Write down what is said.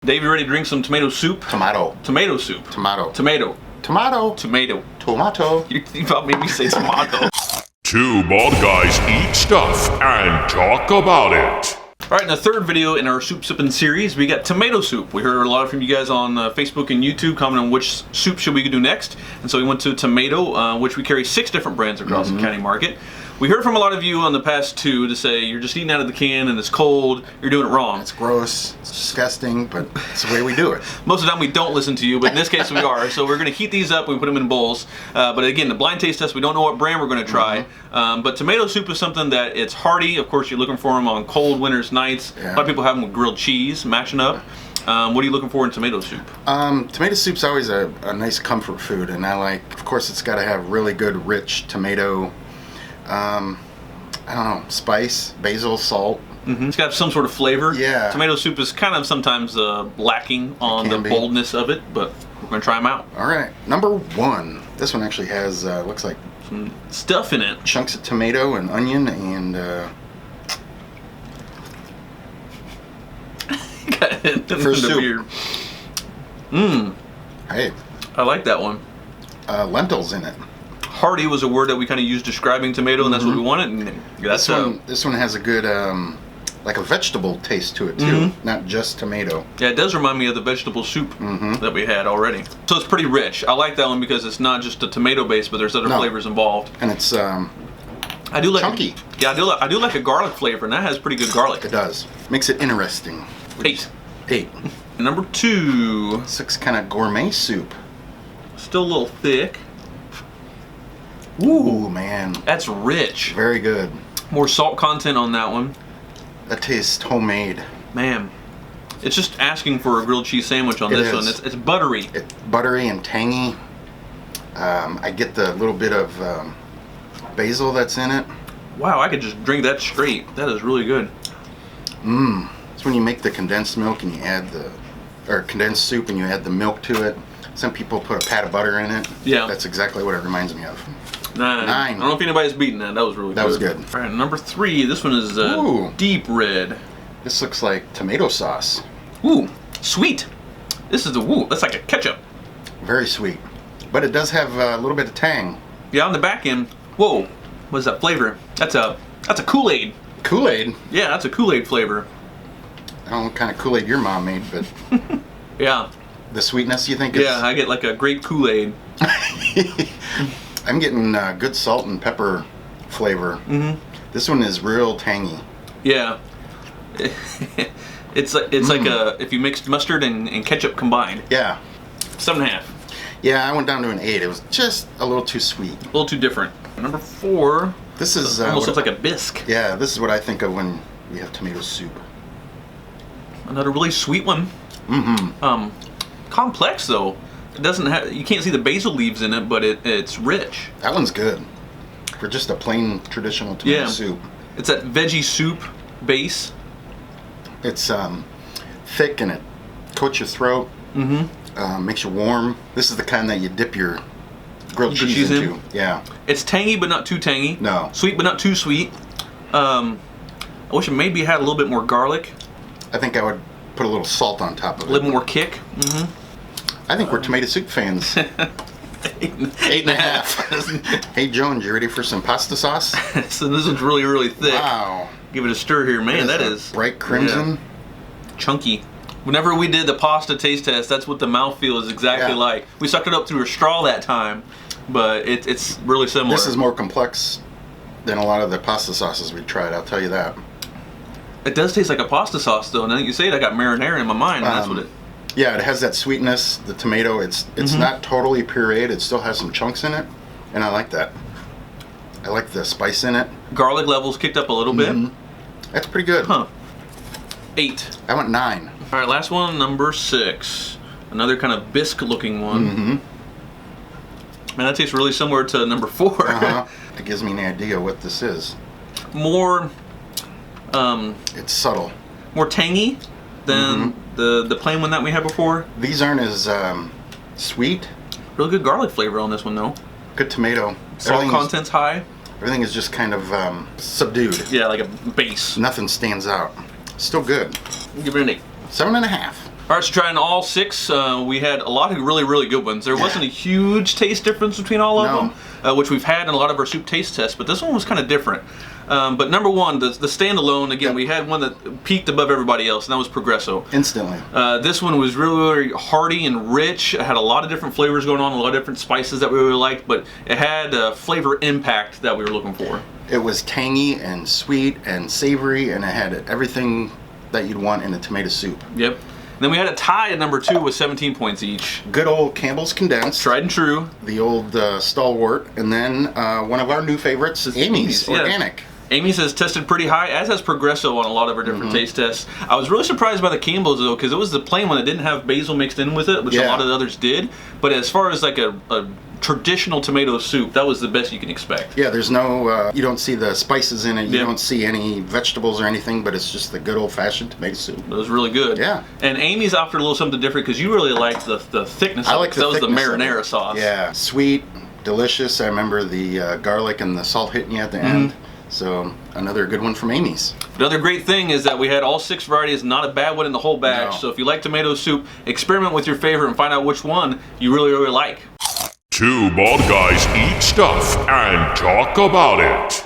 Dave, you ready to drink some tomato soup? Tomato. Tomato soup. Tomato. Tomato. Tomato. Tomato. Tomato. You about made me say tomato. Two bald guys eat stuff and talk about it. Alright, in the third video in our Soup Sippin Series, we got tomato soup. We heard a lot from you guys on Facebook and YouTube commenting on which soup should we do next. And so we went to tomato, which we carry 6 different brands across the county market. We heard from a lot of you on the past 2 to say you're just eating out of the can and it's cold, you're doing it wrong. It's gross, it's disgusting, but it's the way we do it. Most of the time we don't listen to you, but in this case we are. So we're going to heat these up and we put them in bowls. But again, the blind taste test, we don't know what brand we're going to try. But tomato soup is something that it's hearty. Of course, you're looking for them on cold winter's nights. Yeah. A lot of people have them with grilled cheese, mashing up. What are you looking for in tomato soup? Tomato soup's always a nice comfort food, and I like, of course, it's got to have really good, rich tomato, I don't know, spice, basil, salt. It's got some sort of flavor. Yeah. Tomato soup is kind of sometimes lacking on the boldness of it, but we're going to try them out. All right, number 1. This one actually has, looks like some stuff in it. Chunks of tomato and onion and for soup. Hey. I like that one. Lentils in it. Hearty was a word that we kind of used describing tomato, and that's what we wanted. And that's this one has a good, like a vegetable taste to it too, not just tomato. Yeah, it does remind me of the vegetable soup that we had already. So it's pretty rich. I like that one because it's not just a tomato base, but there's other flavors involved. And it's I do like chunky. Yeah, I do like a garlic flavor, and that has pretty good garlic. It does. Makes it interesting. 8. Number 2. This kind of gourmet soup. Still a little thick. Ooh, man. That's rich. Very good. More salt content on that one. That tastes homemade. Man, it's just asking for a grilled cheese sandwich on this one. It's buttery. It's buttery and tangy. I get the little bit of basil that's in it. Wow, I could just drink that straight. That is really good. It's when you make the condensed milk and you add condensed soup and you add the milk to it. Some people put a pat of butter in it. Yeah. That's exactly what it reminds me of. 9. I don't know if anybody's beaten that. That was really good. That was good. All right, number 3. This one is deep red. This looks like tomato sauce. Ooh, sweet. This is that's like a ketchup. Very sweet. But it does have a little bit of tang. Yeah, on the back end. Whoa, what is that flavor? That's a Kool-Aid. Kool-Aid? Yeah, that's a Kool-Aid flavor. I don't know what kind of Kool-Aid your mom made, but... Yeah. The sweetness, you think? Yeah, I get like a grape Kool-Aid. I'm getting good salt and pepper flavor. This one is real tangy. Yeah. It's like if you mixed mustard and ketchup combined. Yeah. 7.5. Yeah, I went down to an 8. It was just a little too sweet. A little too different. Number 4. This is almost looks like a bisque. Yeah, this is what I think of when we have tomato soup. Another really sweet one. Complex though. It doesn't have. You can't see the basil leaves in it, but it's rich. That one's good for just a plain traditional tomato soup. It's that veggie soup base. It's thick and it coats your throat. Makes you warm. This is the kind that you dip your grilled cheese into. Yeah. It's tangy but not too tangy. No. Sweet but not too sweet. I wish it maybe had a little bit more garlic. I think I would put a little salt on top of it. A little more kick. I think we're tomato soup fans. 8.5. Hey Jones, you ready for some pasta sauce? So this one's really, really thick. Wow. Give it a stir here, man. That is bright crimson. Yeah. Chunky. Whenever we did the pasta taste test, that's what the mouthfeel is exactly like. We sucked it up through a straw that time, but it's really similar. This is more complex than a lot of the pasta sauces we tried, I'll tell you that. It does taste like a pasta sauce though, and then you say it, I got marinara in my mind, and that's what it... Yeah, it has that sweetness, the tomato. It's not totally pureed. It still has some chunks in it, and I like that. I like the spice in it. Garlic levels kicked up a little bit. That's pretty good. 8. I went 9. All right, last one, number 6. Another kind of bisque-looking one. Man, that tastes really similar to number 4. It gives me an idea what this is. More... it's subtle. More tangy than the plain one that we had before. These aren't as sweet. Really good garlic flavor on this one though. Good tomato. Salt content's high. Everything is just kind of subdued. Yeah, like a base. Nothing stands out. Still good. Give it an 8. 7.5. All right, so trying all 6, we had a lot of really good ones. There wasn't a huge taste difference between all of them, which we've had in a lot of our soup taste tests, but this one was kind of different. But number 1, the standalone, again, we had one that peaked above everybody else, and that was Progresso. Instantly. This one was really hearty and rich. It had a lot of different flavors going on, a lot of different spices that we really liked, but it had a flavor impact that we were looking for. It was tangy and sweet and savory, and it had everything that you'd want in a tomato soup. Yep. And then we had a tie at number 2 with 17 points each. Good old Campbell's Condensed. Tried and true. The old stalwart. And then one of our new favorites is Amy's Organic. Amy's has tested pretty high, as has Progresso on a lot of our different taste tests. I was really surprised by the Campbell's though, because it was the plain one that didn't have basil mixed in with it, which a lot of the others did. But as far as like a traditional tomato soup, that was the best you can expect. Yeah, there's no, you don't see the spices in it, you don't see any vegetables or anything, but it's just the good old-fashioned tomato soup. It was really good. Yeah. And Amy's offered a little something different, because you really liked the thickness of it. I like the that was the thickness marinara sauce. Yeah, sweet, delicious. I remember the garlic and the salt hitting you at the end. So another good one from Amy's. Another great thing is that we had all 6 varieties, not a bad one in the whole batch. No. So if you like tomato soup, experiment with your favorite and find out which one you really like. 2 bald guys eat stuff and talk about it.